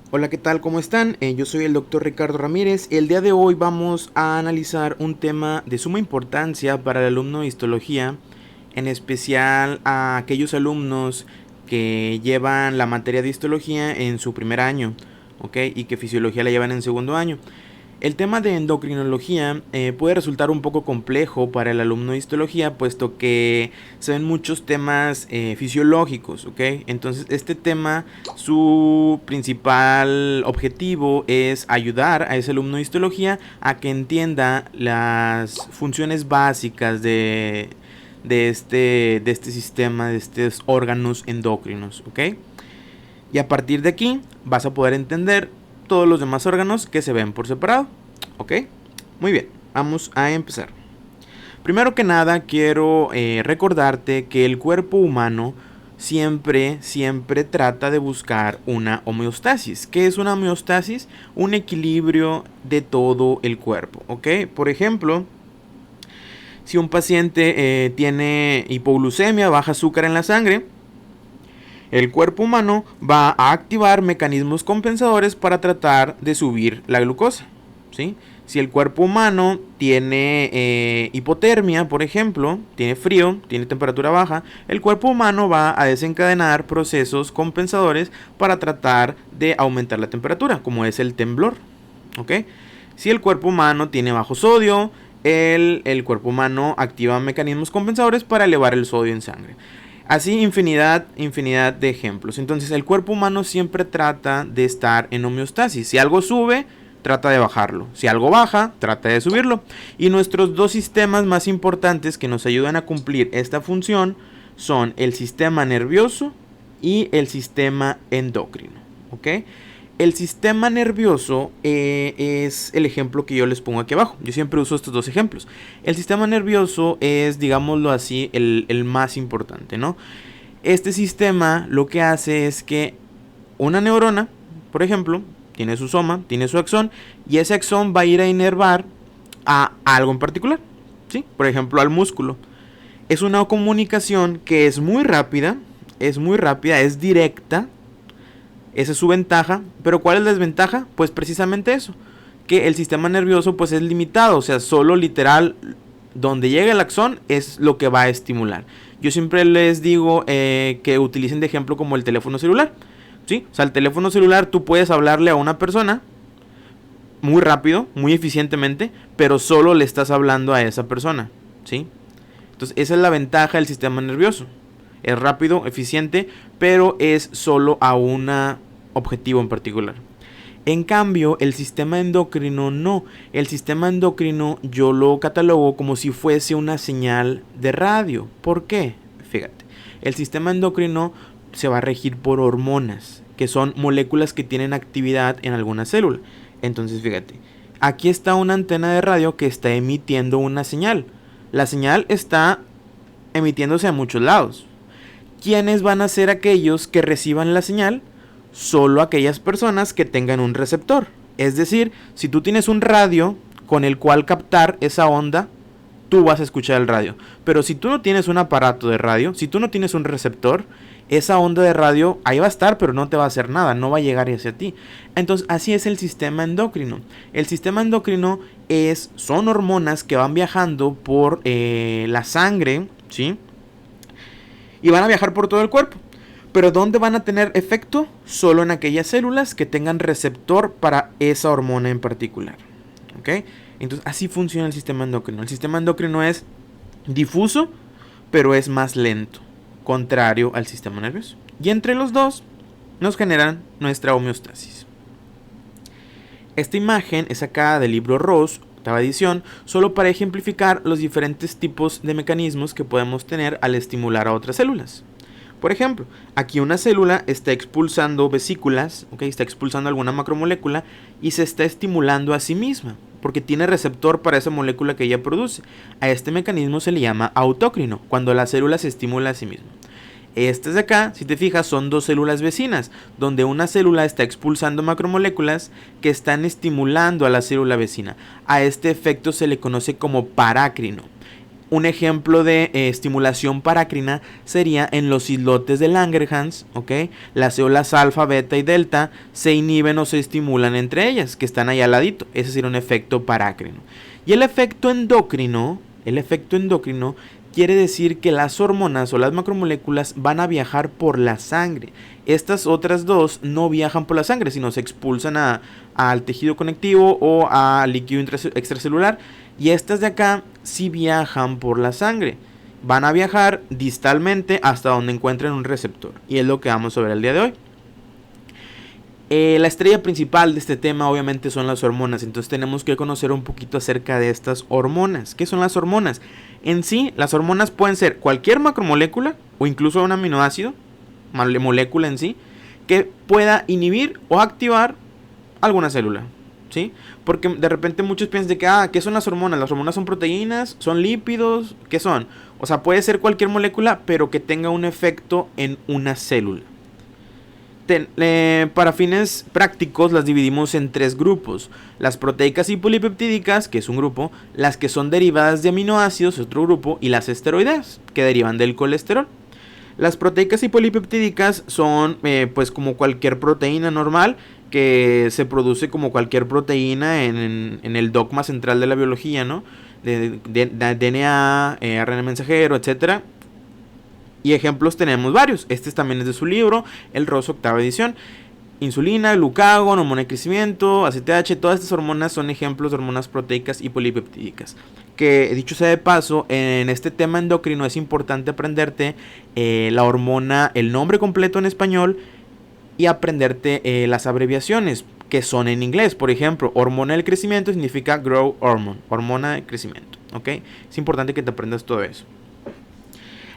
Hola, ¿qué tal? ¿Cómo están? Yo soy el doctor Ricardo Ramírez. El día de hoy vamos a analizar un tema de suma importancia para el alumno de histología, en especial a aquellos alumnos que llevan la materia de histología en su primer año, ¿ok? Y que fisiología la llevan en segundo año. El tema de endocrinología puede resultar un poco complejo para el alumno de histología, puesto que se ven muchos temas fisiológicos, ¿ok? Entonces este tema, su principal objetivo es ayudar a ese alumno de histología a que entienda las funciones básicas de este sistema, de estos órganos endocrinos, ¿ok? Y a partir de aquí vas a poder entender todos los demás órganos que se ven por separado. ¿Ok? Muy bien, vamos a empezar. Primero que nada, quiero recordarte que el cuerpo humano siempre trata de buscar una homeostasis. ¿Qué es una homeostasis? Un equilibrio de todo el cuerpo. ¿Ok? Por ejemplo, si un paciente tiene hipoglucemia, baja azúcar en la sangre, el cuerpo humano va a activar mecanismos compensadores para tratar de subir la glucosa, ¿sí? Si el cuerpo humano tiene hipotermia, por ejemplo, tiene frío, tiene temperatura baja, el cuerpo humano va a desencadenar procesos compensadores para tratar de aumentar la temperatura, como es el temblor, ¿ok? Si el cuerpo humano tiene bajo sodio, el cuerpo humano activa mecanismos compensadores para elevar el sodio en sangre. Así infinidad de ejemplos. Entonces el cuerpo humano siempre trata de estar en homeostasis. Si algo sube, trata de bajarlo. Si algo baja, trata de subirlo. Y nuestros dos sistemas más importantes que nos ayudan a cumplir esta función son el sistema nervioso y el sistema endocrino. ¿Ok? El sistema nervioso es el ejemplo que yo les pongo aquí abajo. Yo siempre uso estos dos ejemplos. El sistema nervioso es, digámoslo así, el más importante, ¿no? Este sistema lo que hace es que una neurona, por ejemplo, tiene su soma, tiene su axón, y ese axón va a ir a inervar a algo en particular, ¿sí? Por ejemplo, al músculo. Es una comunicación que es muy rápida, es directa. Esa es su ventaja, pero ¿cuál es la desventaja? Pues precisamente eso, que el sistema nervioso pues es limitado, o sea, solo literal donde llega el axón es lo que va a estimular. Yo siempre les digo que utilicen de ejemplo como el teléfono celular, ¿sí? O sea, el teléfono celular tú puedes hablarle a una persona muy rápido, muy eficientemente, pero solo le estás hablando a esa persona, ¿sí? Entonces esa es la ventaja del sistema nervioso. Es rápido, eficiente, pero es solo a una objetivo en particular. En cambio, el sistema endocrino no. El sistema endocrino yo lo catalogo como si fuese una señal de radio. ¿Por qué? Fíjate, el sistema endocrino se va a regir por hormonas, que son moléculas que tienen actividad en alguna célula. Entonces, fíjate, aquí está una antena de radio que está emitiendo una señal. La señal está emitiéndose a muchos lados. ¿Quiénes van a ser aquellos que reciban la señal? Solo aquellas personas que tengan un receptor. Es decir, si tú tienes un radio con el cual captar esa onda, tú vas a escuchar el radio. Pero si tú no tienes un aparato de radio, si tú no tienes un receptor, esa onda de radio ahí va a estar, pero no te va a hacer nada, no va a llegar hacia ti. Entonces, así es el sistema endocrino. El sistema endocrino son hormonas que van viajando por la sangre, ¿sí? Y van a viajar por todo el cuerpo. Pero ¿dónde van a tener efecto? Solo en aquellas células que tengan receptor para esa hormona en particular. ¿Ok? Entonces así funciona el sistema endocrino. El sistema endocrino es difuso, pero es más lento, contrario al sistema nervioso. Y entre los dos nos generan nuestra homeostasis. Esta imagen es sacada del libro Ross, octava edición, solo para ejemplificar los diferentes tipos de mecanismos que podemos tener al estimular a otras células. Por ejemplo, aquí una célula está expulsando vesículas, ¿okay? Está expulsando alguna macromolécula y se está estimulando a sí misma, porque tiene receptor para esa molécula que ella produce. A este mecanismo se le llama autócrino, cuando la célula se estimula a sí misma. Estas de acá, si te fijas, son dos células vecinas, donde una célula está expulsando macromoléculas que están estimulando a la célula vecina. A este efecto se le conoce como parácrino. Un ejemplo de estimulación parácrina sería en los islotes de Langerhans, ¿ok? Las células alfa, beta y delta se inhiben o se estimulan entre ellas, que están ahí al ladito. Ese sería un efecto parácrino. Y el efecto endocrino quiere decir que las hormonas o las macromoléculas van a viajar por la sangre. Estas otras dos no viajan por la sangre, sino se expulsan al tejido conectivo o al líquido extracelular. Y estas de acá sí viajan por la sangre. Van a viajar distalmente hasta donde encuentren un receptor. Y es lo que vamos a ver el día de hoy. La estrella principal de este tema obviamente son las hormonas. Entonces tenemos que conocer un poquito acerca de estas hormonas. ¿Qué son las hormonas? En sí, las hormonas pueden ser cualquier macromolécula o incluso un aminoácido, molécula en sí, que pueda inhibir o activar alguna célula, ¿sí? Porque de repente muchos piensan de que, ¿qué son las hormonas? Las hormonas son proteínas, son lípidos, ¿qué son? O sea, puede ser cualquier molécula, pero que tenga un efecto en una célula. Para fines prácticos las dividimos en 3 grupos. Las proteicas y polipeptídicas, que es un grupo, las que son derivadas de aminoácidos, otro grupo, y las esteroideas, que derivan del colesterol. Las proteicas y polipeptídicas son pues como cualquier proteína normal, que se produce como cualquier proteína en el dogma central de la biología, ¿no? De DNA, ARN mensajero, etcétera. Y ejemplos tenemos varios. Este también es de su libro, El Rosso, octava edición. Insulina, glucagón, hormona de crecimiento, ACTH, todas estas hormonas son ejemplos de hormonas proteicas y polipeptídicas. Que dicho sea de paso, en este tema endocrino es importante aprenderte la hormona, el nombre completo en español y aprenderte las abreviaciones que son en inglés. Por ejemplo, hormona del crecimiento significa growth hormone, hormona de crecimiento, ¿ok? Es importante que te aprendas todo eso.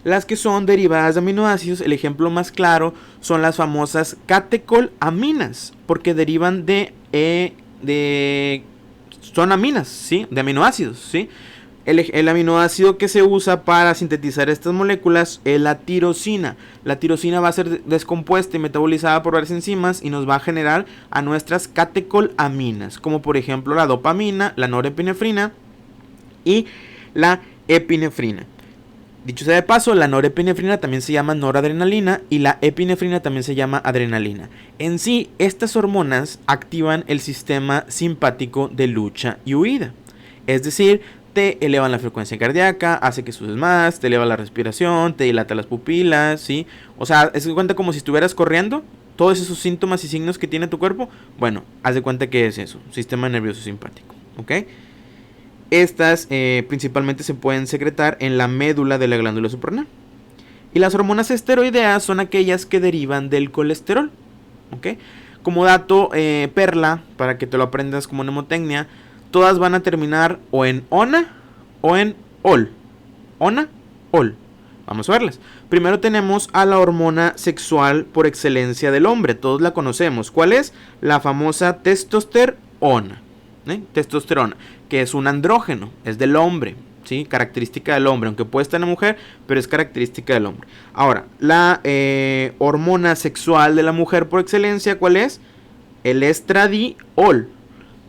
Las que son derivadas de aminoácidos, el ejemplo más claro son las famosas catecolaminas, porque derivan son aminas, ¿sí? De aminoácidos, ¿sí? El aminoácido que se usa para sintetizar estas moléculas es la tirosina. La tirosina va a ser descompuesta y metabolizada por varias enzimas y nos va a generar a nuestras catecolaminas, como por ejemplo la dopamina, la norepinefrina y la epinefrina. Dicho sea de paso, la norepinefrina también se llama noradrenalina y la epinefrina también se llama adrenalina. En sí, estas hormonas activan el sistema simpático de lucha y huida. Es decir, te elevan la frecuencia cardíaca, hace que sudes más, te eleva la respiración, te dilata las pupilas, ¿sí? O sea, es de cuenta como si estuvieras corriendo, todos esos síntomas y signos que tiene tu cuerpo. Bueno, haz de cuenta que es eso, sistema nervioso simpático, ¿ok? Estas principalmente se pueden secretar en la médula de la glándula suprarrenal. Y las hormonas esteroideas son aquellas que derivan del colesterol, ¿ok? Como dato perla, para que te lo aprendas como mnemotecnia, todas van a terminar o en ona o en ol. Ona, ol. Vamos a verlas. Primero tenemos a la hormona sexual por excelencia del hombre. Todos la conocemos. ¿Cuál es? La famosa testosterona. Testosterona, que es un andrógeno, es del hombre, ¿sí? Característica del hombre, aunque puede estar en la mujer, pero es característica del hombre. Ahora, la hormona sexual de la mujer por excelencia, ¿cuál es? El estradiol.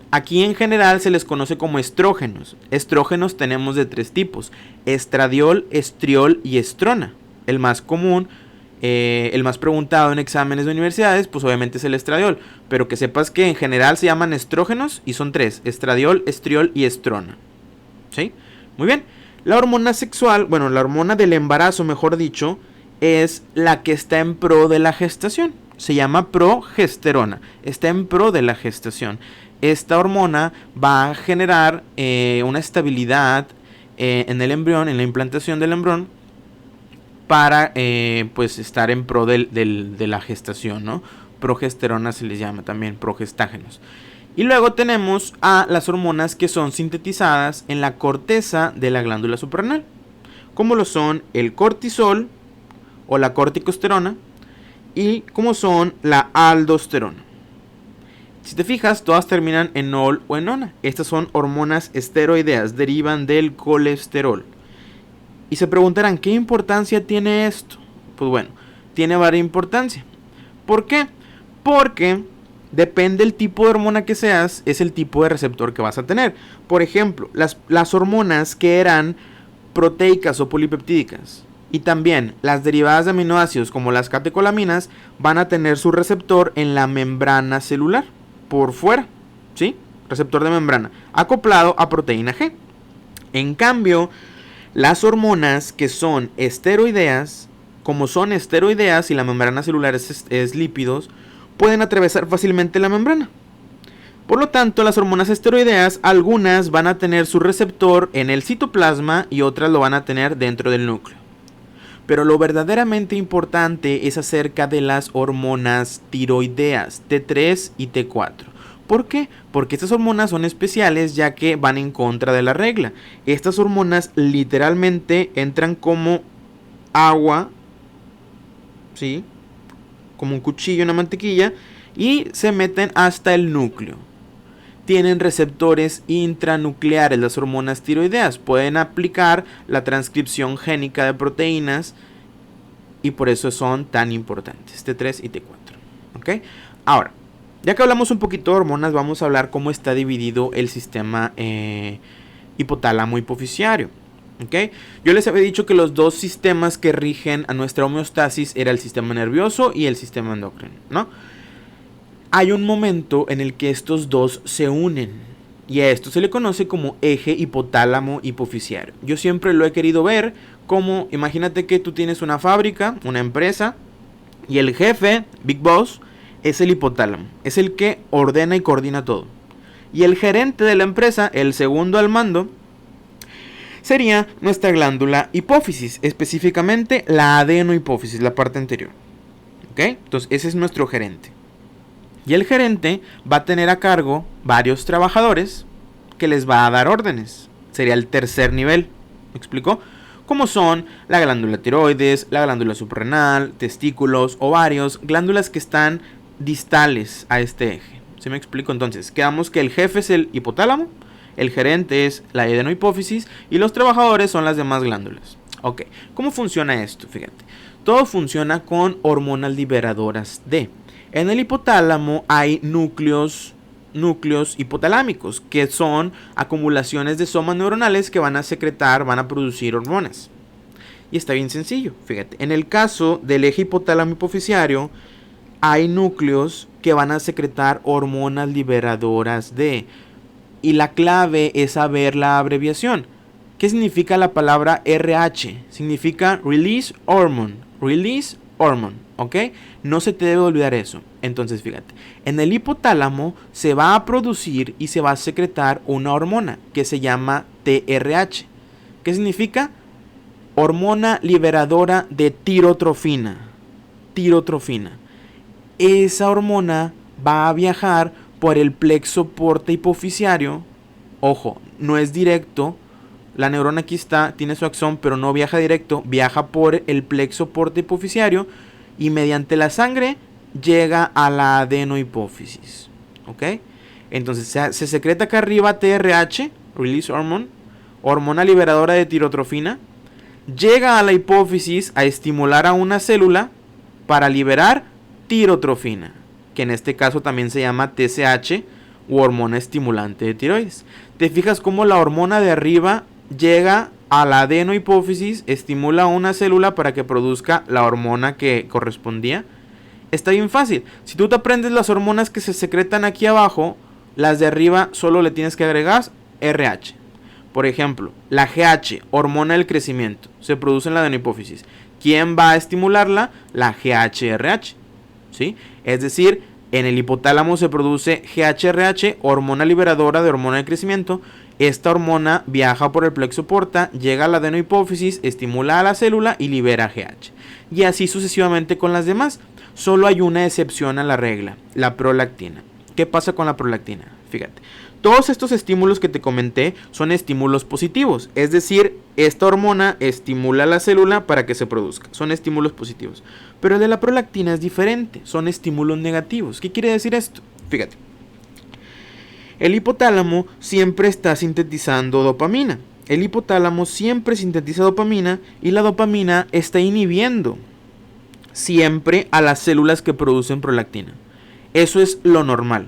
Aquí en general se les conoce como estrógenos. Estrógenos tenemos de 3 tipos: estradiol, estriol y estrona. El más común, el más preguntado en exámenes de universidades, pues obviamente es el estradiol. Pero que sepas que en general se llaman estrógenos y son 3: estradiol, estriol y estrona. ¿Sí? Muy bien. La hormona sexual, bueno, la hormona del embarazo, mejor dicho, es la que está en pro de la gestación. Se llama progesterona. Está en pro de la gestación. Esta hormona va a generar una estabilidad en el embrión, en la implantación del embrión, para pues estar en pro de la gestación, ¿no? Progesterona se les llama también, progestágenos. Y luego tenemos a las hormonas que son sintetizadas en la corteza de la glándula suprarrenal, como lo son el cortisol o la corticosterona y como son la aldosterona. Si te fijas, todas terminan en ol o en ona. Estas son hormonas esteroideas, derivan del colesterol. Y se preguntarán, ¿qué importancia tiene esto? Pues bueno, tiene varias importancia. ¿Por qué? Porque depende del tipo de hormona que seas, es el tipo de receptor que vas a tener. Por ejemplo, las hormonas que eran proteicas o polipeptídicas. Y también las derivadas de aminoácidos como las catecolaminas van a tener su receptor en la membrana celular, por fuera, ¿sí? Receptor de membrana, acoplado a proteína G. En cambio, las hormonas que son esteroideas, como son esteroideas y la membrana celular es lípidos, pueden atravesar fácilmente la membrana. Por lo tanto, las hormonas esteroideas, algunas van a tener su receptor en el citoplasma y otras lo van a tener dentro del núcleo. Pero lo verdaderamente importante es acerca de las hormonas tiroideas, T3 y T4. ¿Por qué? Porque estas hormonas son especiales ya que van en contra de la regla. Estas hormonas literalmente entran como agua, ¿sí? Como un cuchillo en una mantequilla y se meten hasta el núcleo. Tienen receptores intranucleares, las hormonas tiroideas. Pueden aplicar la transcripción génica de proteínas y por eso son tan importantes, T3 y T4. ¿Ok? Ahora, ya que hablamos un poquito de hormonas, vamos a hablar cómo está dividido el sistema hipotálamo hipoficiario. ¿Ok? Yo les había dicho que los dos sistemas que rigen a nuestra homeostasis era el sistema nervioso y el sistema endocrino, ¿no? Hay un momento en el que estos dos se unen y a esto se le conoce como eje hipotálamo hipoficiario. Yo siempre lo he querido ver como, imagínate que tú tienes una fábrica, una empresa y el jefe, Big Boss, es el hipotálamo, es el que ordena y coordina todo. Y el gerente de la empresa, el segundo al mando, sería nuestra glándula hipófisis, específicamente la adenohipófisis, la parte anterior. ¿Ok? Entonces ese es nuestro gerente. Y el gerente va a tener a cargo varios trabajadores que les va a dar órdenes. Sería el tercer nivel. ¿Me explico? Como son la glándula tiroides, la glándula suprarrenal, testículos, ovarios, glándulas que están distales a este eje. ¿Sí me explico? Entonces, quedamos que el jefe es el hipotálamo, el gerente es la adenohipófisis y los trabajadores son las demás glándulas. Ok, ¿cómo funciona esto? Fíjate, todo funciona con hormonas liberadoras de... En el hipotálamo hay núcleos hipotalámicos, que son acumulaciones de somas neuronales que van a secretar, van a producir hormonas. Y está bien sencillo, fíjate. En el caso del eje hipotálamo hipoficiario, hay núcleos que van a secretar hormonas liberadoras de... Y la clave es saber la abreviación. ¿Qué significa la palabra RH? Significa Release Hormone. Release Hormone, ¿ok? No se te debe olvidar eso. Entonces, fíjate, en el hipotálamo se va a producir y se va a secretar una hormona que se llama TRH. ¿Qué significa? Hormona liberadora de tirotrofina. Tirotrofina. Esa hormona va a viajar por el plexo porta hipoficiario. Ojo, no es directo. La neurona aquí está, tiene su axón, pero no viaja directo. Viaja por el plexo porta hipoficiario y mediante la sangre llega a la adenohipófisis. ¿Ok? Entonces se secreta acá arriba TRH, Release Hormone, hormona liberadora de tirotrofina. Llega a la hipófisis a estimular a una célula para liberar tirotrofina, que en este caso también se llama TSH u hormona estimulante de tiroides. ¿Te fijas cómo la hormona de arriba llega a la adenohipófisis, estimula a una célula para que produzca la hormona que correspondía? Está bien fácil. Si tú te aprendes las hormonas que se secretan aquí abajo, las de arriba solo le tienes que agregar RH. Por ejemplo, la GH, hormona del crecimiento, se produce en la adenohipófisis. ¿Quién va a estimularla? La GHRH. ¿Sí? Es decir, en el hipotálamo se produce GHRH, hormona liberadora de hormona de crecimiento. Esta hormona viaja por el plexo porta, llega a la adenohipófisis, estimula a la célula y libera GH. Y así sucesivamente con las demás. Solo hay una excepción a la regla, la prolactina. ¿Qué pasa con la prolactina? Fíjate, todos estos estímulos que te comenté son estímulos positivos. Es decir, esta hormona estimula a la célula para que se produzca. Son estímulos positivos. Pero el de la prolactina es diferente. Son estímulos negativos. ¿Qué quiere decir esto? Fíjate. El hipotálamo siempre está sintetizando dopamina. El hipotálamo siempre sintetiza dopamina y la dopamina está inhibiendo siempre a las células que producen prolactina. Eso es lo normal.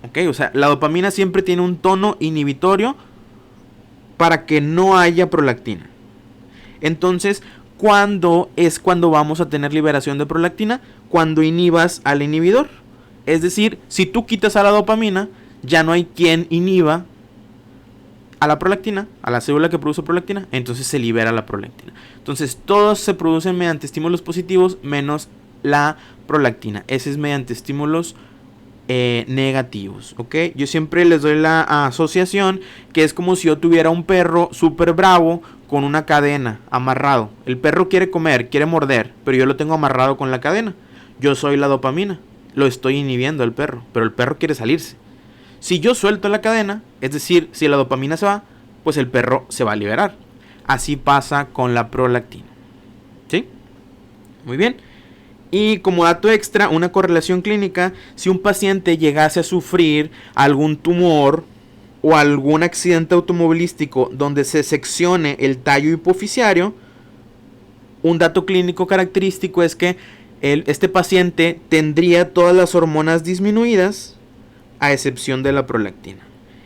¿Ok? O sea, la dopamina siempre tiene un tono inhibitorio para que no haya prolactina. Entonces, ¿cuándo vamos a tener liberación de prolactina? Cuando inhibas al inhibidor. Es decir, si tú quitas a la dopamina, ya no hay quien inhiba a la prolactina, a la célula que produce prolactina, entonces se libera la prolactina. Entonces todos se producen mediante estímulos positivos menos la prolactina. Ese es mediante estímulos negativos, ¿ok? Yo siempre les doy la asociación que es como si yo tuviera un perro súper bravo con una cadena amarrado. El perro quiere comer, quiere morder, pero yo lo tengo amarrado con la cadena. Yo soy la dopamina, lo estoy inhibiendo al perro, pero el perro quiere salirse. Si yo suelto la cadena, es decir, si la dopamina se va, pues el perro se va a liberar. Así pasa con la prolactina. ¿Sí? Muy bien. Y como dato extra, una correlación clínica, si un paciente llegase a sufrir algún tumor o algún accidente automovilístico donde se seccione el tallo hipoficiario, un dato clínico característico es que este paciente tendría todas las hormonas disminuidas, a excepción de la prolactina.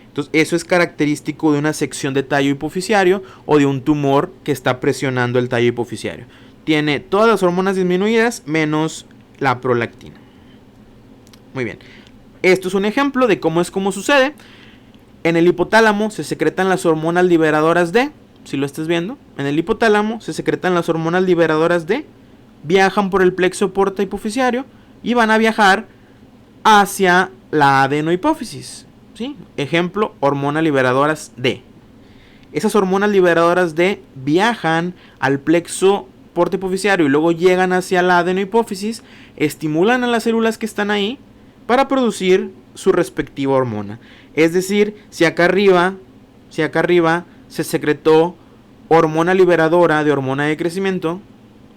Entonces, eso es característico de una sección de tallo hipoficiario o de un tumor que está presionando el tallo hipoficiario. Tiene todas las hormonas disminuidas menos la prolactina. Muy bien. Esto es un ejemplo de cómo sucede. En el hipotálamo se secretan las hormonas liberadoras de, si lo estás viendo, en el hipotálamo se secretan las hormonas liberadoras de, viajan por el plexo porta hipoficiario y van a viajar hacia la adenohipófisis, ¿sí? Ejemplo, hormonas liberadoras de. Esas hormonas liberadoras de viajan al plexo porta hipoficiario y luego llegan hacia la adenohipófisis, estimulan a las células que están ahí para producir su respectiva hormona. Es decir, si acá arriba se secretó hormona liberadora de hormona de crecimiento,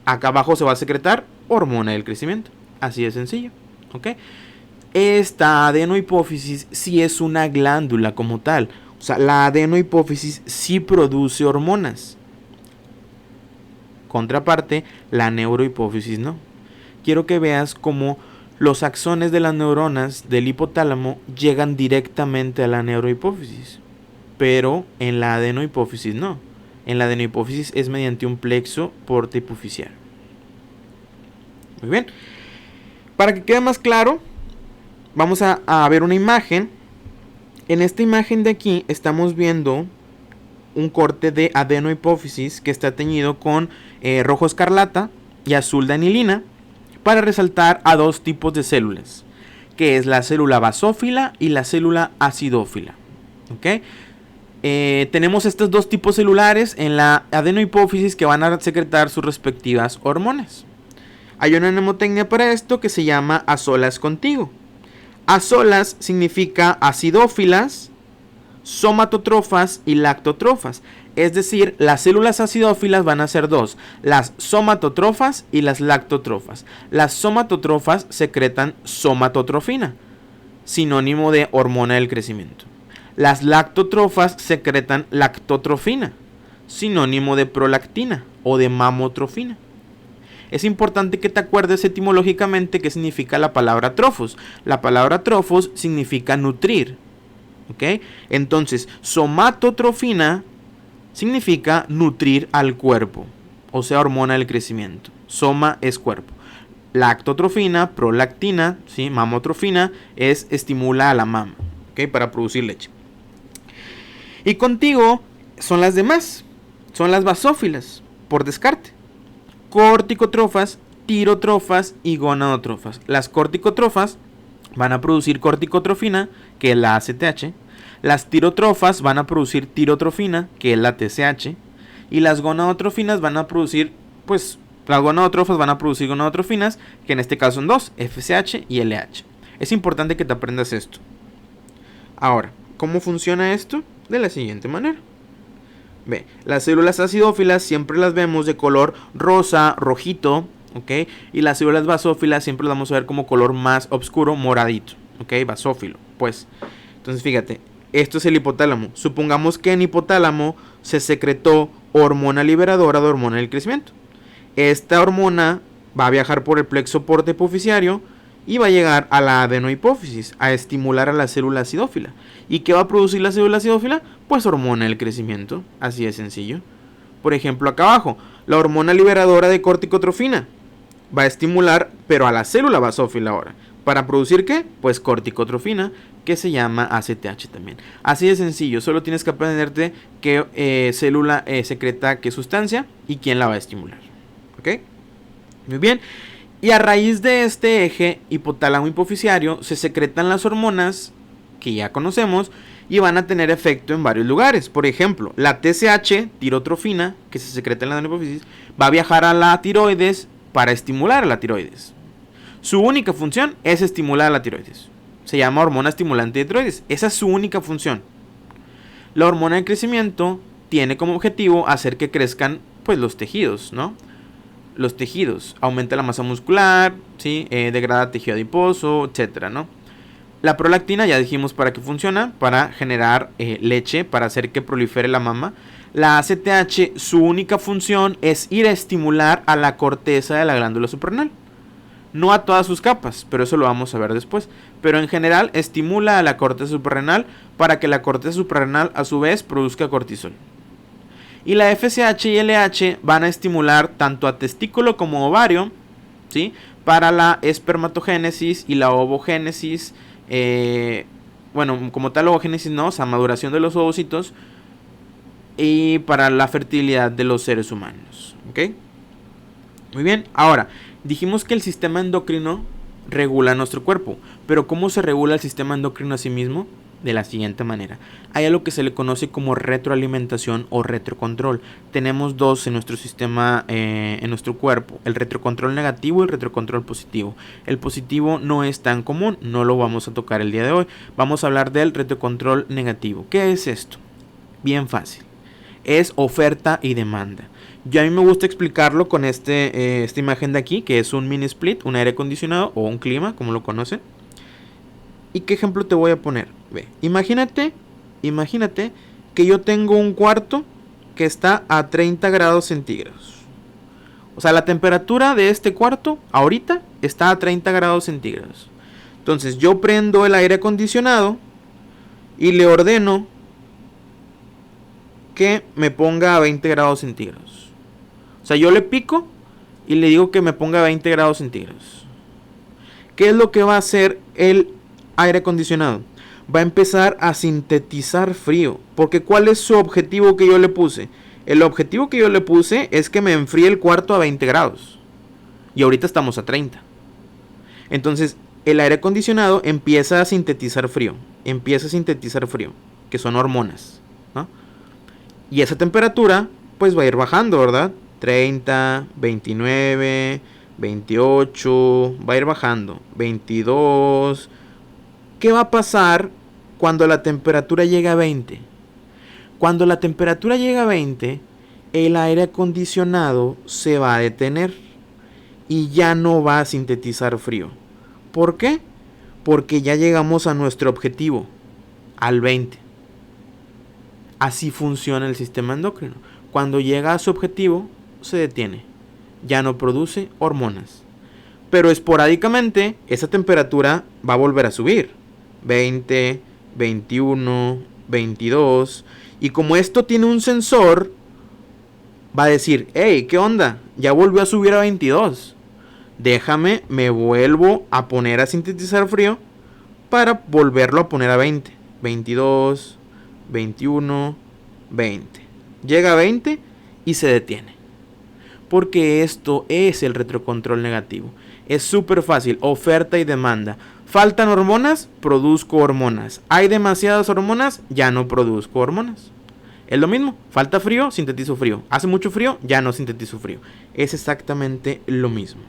acá abajo se va a secretar hormona del crecimiento. Así de sencillo, ¿ok? Esta adenohipófisis sí es una glándula como tal. O sea, la adenohipófisis sí produce hormonas. Contraparte, la neurohipófisis no. Quiero que veas cómo los axones de las neuronas del hipotálamo llegan directamente a la neurohipófisis. Pero en la adenohipófisis no. En la adenohipófisis es mediante un plexo porta hipoficiario. Muy bien. Para que quede más claro, vamos a ver una imagen. En esta imagen de aquí estamos viendo un corte de adenohipófisis que está teñido con rojo escarlata y azul de anilina para resaltar a dos tipos de células, que es la célula basófila y la célula acidófila. ¿Ok? Tenemos estos dos tipos celulares en la adenohipófisis que van a secretar sus respectivas hormonas. Hay una mnemotecnia para esto que se llama a solas contigo. A solas significa acidófilas, somatotrofas y lactotrofas. Es decir, las células acidófilas van a ser dos, las somatotrofas y las lactotrofas. Las somatotrofas secretan somatotrofina, sinónimo de hormona del crecimiento. Las lactotrofas secretan lactotrofina, sinónimo de prolactina o de mamotrofina. Es importante que te acuerdes etimológicamente qué significa la palabra trofos. La palabra trofos significa nutrir. ¿Ok? Entonces, somatotrofina significa nutrir al cuerpo, o sea, hormona del crecimiento. Soma es cuerpo. Lactotrofina, prolactina, ¿sí? Mamotrofina estimula a la mama, ¿ok? Para producir leche. Y contigo son las demás, son las basófilas, por descarte. Corticotrofas, tirotrofas y gonadotrofas. Las corticotrofas van a producir corticotrofina, que es la ACTH. Las tirotrofas van a producir tirotrofina, que es la TSH. Y las gonadotrofinas van a producir, las gonadotrofas van a producir gonadotrofinas, que en este caso son dos, FSH y LH. Es importante que te aprendas esto. Ahora, ¿cómo funciona esto? De la siguiente manera. Ve, las células acidófilas siempre las vemos de color rosa, rojito, ¿ok? Y las células basófilas siempre las vamos a ver como color más oscuro, moradito, ¿ok? Basófilo, pues. Entonces, fíjate, esto es el hipotálamo. Supongamos que en hipotálamo se secretó hormona liberadora de hormona del crecimiento. Esta hormona va a viajar por el plexo porta hipoficiario y va a llegar a la adenohipófisis a estimular a la célula acidófila. ¿Y qué va a producir la célula acidófila? Pues hormona del crecimiento, así de sencillo. Por ejemplo, acá abajo, la hormona liberadora de corticotrofina va a estimular, pero a la célula basófila ahora. ¿Para producir qué? Pues corticotrofina, que se llama ACTH también. Así de sencillo, solo tienes que aprenderte qué célula secreta qué sustancia y quién la va a estimular. ¿Ok? Muy bien. Y a raíz de este eje hipotálamo hipoficiario se secretan las hormonas que ya conocemos y van a tener efecto en varios lugares. Por ejemplo, la TSH, tirotrofina, que se secreta en la hipófisis, va a viajar a la tiroides para estimular a la tiroides. Su única función es estimular a la tiroides. Se llama hormona estimulante de tiroides. Esa es su única función. La hormona de crecimiento tiene como objetivo hacer que crezcan pues los tejidos, ¿no? Los tejidos, aumenta la masa muscular, ¿sí? Degrada tejido adiposo, etcétera, ¿no? La prolactina ya dijimos para qué funciona, para generar leche, para hacer que prolifere la mama. La ACTH, su única función es ir a estimular a la corteza de la glándula suprarrenal. No a todas sus capas, pero eso lo vamos a ver después. Pero en general estimula a la corteza suprarrenal para que la corteza suprarrenal a su vez produzca cortisol. Y la FSH y LH van a estimular tanto a testículo como ovario, ¿sí? Para la espermatogénesis y la ovogénesis. Bueno, como tal ovogénesis no, o sea, maduración de los ovocitos. Y para la fertilidad de los seres humanos. ¿Ok? Muy bien, ahora, dijimos que el sistema endocrino regula nuestro cuerpo. Pero ¿cómo se regula el sistema endocrino a sí mismo? De la siguiente manera. Hay algo que se le conoce como retroalimentación o retrocontrol. Tenemos dos en nuestro sistema, en nuestro cuerpo. El retrocontrol negativo y el retrocontrol positivo. El positivo no es tan común, no lo vamos a tocar el día de hoy. Vamos a hablar del retrocontrol negativo. ¿Qué es esto? Bien fácil. Es oferta y demanda. Yo a mí me gusta explicarlo con esta imagen de aquí, que es un mini split, un aire acondicionado o un clima, como lo conocen. ¿Y qué ejemplo te voy a poner? Ve, imagínate que yo tengo un cuarto que está a 30 grados centígrados. O sea, la temperatura de este cuarto ahorita está a 30 grados centígrados. Entonces yo prendo el aire acondicionado y le ordeno que me ponga a 20 grados centígrados. O sea, yo le pico y le digo que me ponga a 20 grados centígrados. ¿Qué es lo que va a hacer el aire acondicionado? Va a empezar a sintetizar frío. Porque ¿cuál es su objetivo que yo le puse? El objetivo que yo le puse es que me enfríe el cuarto a 20 grados. Y ahorita estamos a 30. Entonces, el aire acondicionado empieza a sintetizar frío. Que son hormonas, ¿no? Y esa temperatura, pues va a ir bajando, ¿verdad? 30, 29, 28, va a ir bajando. 22. ¿Qué va a pasar cuando la temperatura llega a 20? Cuando la temperatura llega a 20, el aire acondicionado se va a detener y ya no va a sintetizar frío. ¿Por qué? Porque ya llegamos a nuestro objetivo, al 20. Así funciona el sistema endocrino. Cuando llega a su objetivo, se detiene. Ya no produce hormonas. Pero esporádicamente, esa temperatura va a volver a subir. 20, 21, 22. Y como esto tiene un sensor, va a decir, hey, ¿qué onda? Ya volvió a subir a 22. Déjame, me vuelvo a poner a sintetizar frío para volverlo a poner a 20. 22, 21, 20. Llega a 20 y se detiene. Porque esto es el retrocontrol negativo. Es súper fácil, oferta y demanda. ¿Faltan hormonas? Produzco hormonas. ¿Hay demasiadas hormonas? Ya no produzco hormonas. Es lo mismo, falta frío, sintetizo frío. Hace mucho frío, ya no sintetizo frío. Es exactamente lo mismo.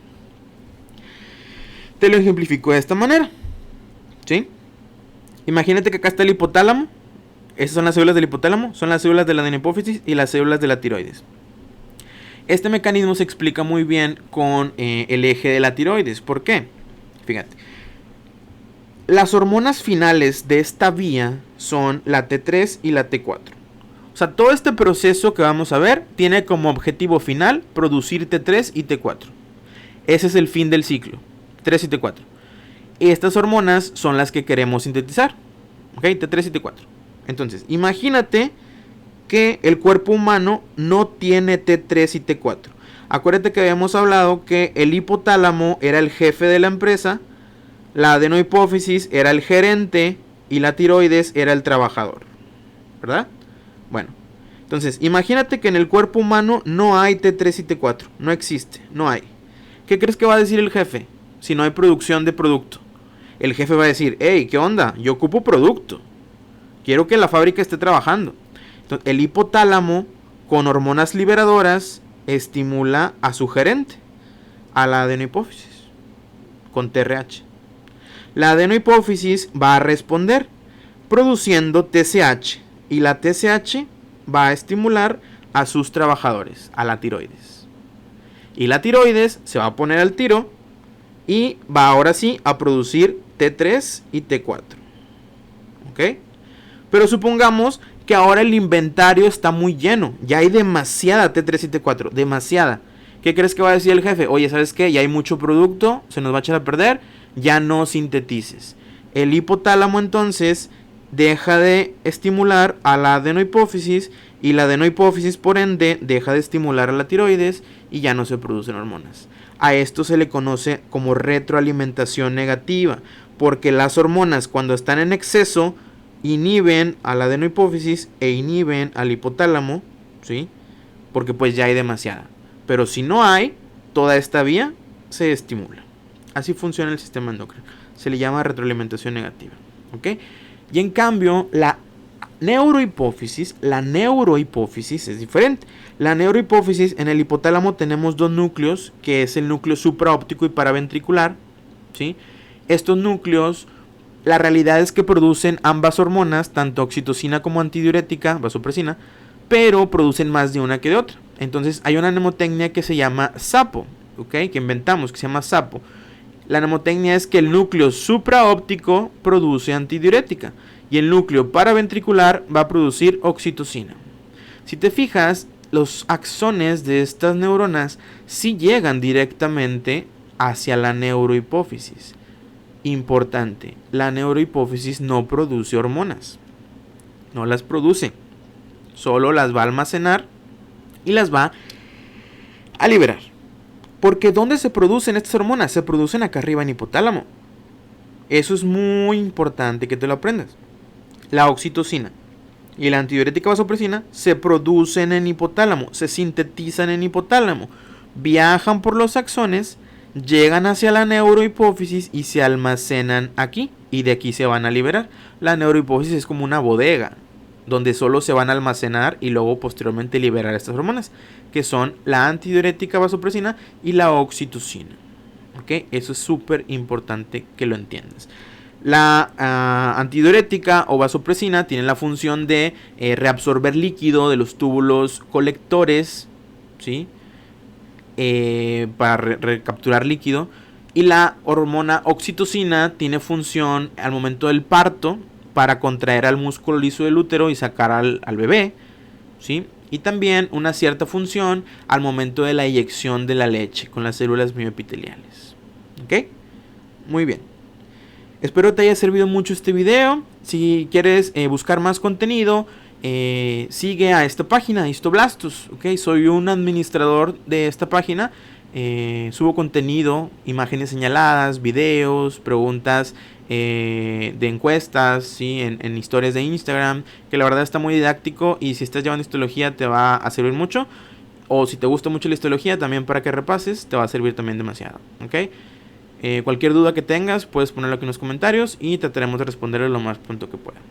Te lo ejemplifico de esta manera, ¿sí? Imagínate que acá está el hipotálamo. Esas son las células del hipotálamo, son las células de la adenohipófisis y las células de la tiroides. Este mecanismo se explica muy bien con el eje de la tiroides. ¿Por qué? Fíjate. Las hormonas finales de esta vía son la T3 y la T4. O sea, todo este proceso que vamos a ver tiene como objetivo final producir T3 y T4. Ese es el fin del ciclo, T3 y T4. Estas hormonas son las que queremos sintetizar. ¿Ok? T3 y T4. Entonces, imagínate que el cuerpo humano no tiene T3 y T4. Acuérdate que habíamos hablado que el hipotálamo era el jefe de la empresa, la adenohipófisis era el gerente y la tiroides era el trabajador, ¿verdad? Bueno, entonces imagínate que en el cuerpo humano no hay T3 y T4, no existe, no hay. ¿Qué crees que va a decir el jefe si no hay producción de producto? El jefe va a decir, hey, ¿qué onda? Yo ocupo producto, quiero que la fábrica esté trabajando. Entonces, el hipotálamo con hormonas liberadoras estimula a su gerente, a la adenohipófisis, con TRH. La adenohipófisis va a responder produciendo TSH y la TSH va a estimular a sus trabajadores, a la tiroides. Y la tiroides se va a poner al tiro y va ahora sí a producir T3 y T4. ¿Ok? Pero supongamos que ahora el inventario está muy lleno. Ya hay demasiada T3 y T4. Demasiada. ¿Qué crees que va a decir el jefe? Oye, ¿sabes qué? Ya hay mucho producto. Se nos va a echar a perder. Ya no sintetices. El hipotálamo entonces deja de estimular a la adenohipófisis. Y la adenohipófisis por ende deja de estimular a la tiroides. Y ya no se producen hormonas. A esto se le conoce como retroalimentación negativa. Porque las hormonas cuando están en exceso inhiben a la adenohipófisis e inhiben al hipotálamo, ¿sí? Porque pues ya hay demasiada. Pero si no hay, toda esta vía se estimula. Así funciona el sistema endocrino. Se le llama retroalimentación negativa, ¿ok? Y en cambio, la neurohipófisis es diferente. La neurohipófisis, en el hipotálamo tenemos dos núcleos, que es el núcleo supraóptico y paraventricular, ¿sí? Estos núcleos, la realidad es que producen ambas hormonas, tanto oxitocina como antidiurética, vasopresina, pero producen más de una que de otra. Entonces hay una mnemotecnia que se llama SAPO, ¿ok? Que inventamos, que se llama SAPO. La mnemotecnia es que el núcleo supraóptico produce antidiurética y el núcleo paraventricular va a producir oxitocina. Si te fijas, los axones de estas neuronas sí llegan directamente hacia la neurohipófisis. Importante, la neurohipófisis no produce hormonas, no las produce, solo las va a almacenar y las va a liberar. Porque ¿dónde se producen estas hormonas? Se producen acá arriba en hipotálamo. Eso es muy importante que te lo aprendas. La oxitocina y la antidiurética vasopresina se producen en hipotálamo, se sintetizan en hipotálamo, viajan por los axones, llegan hacia la neurohipófisis y se almacenan aquí. Y de aquí se van a liberar. La neurohipófisis es como una bodega donde solo se van a almacenar y luego posteriormente liberar estas hormonas, que son la antidiurética vasopresina y la oxitocina. ¿Ok? Eso es súper importante que lo entiendas. La antidiurética o vasopresina tiene la función de reabsorber líquido de los túbulos colectores, ¿sí? Para recapturar líquido. Y la hormona oxitocina tiene función al momento del parto para contraer al músculo liso del útero y sacar al bebé, ¿sí? Y también una cierta función al momento de la eyección de la leche con las células mioepiteliales. ¿Ok? Muy bien. Espero te haya servido mucho este video. Si quieres buscar más contenido, sigue a esta página, Histoblastos. ¿Ok? Soy un administrador de esta página. Subo contenido, imágenes señaladas, videos, preguntas de encuestas, ¿sí? en historias de Instagram, que la verdad está muy didáctico y si estás llevando histología te va a servir mucho. O si te gusta mucho la histología, también para que repases, te va a servir también demasiado. ¿Ok? Cualquier duda que tengas, puedes ponerlo aquí en los comentarios y trataremos de responderlo lo más pronto que podamos.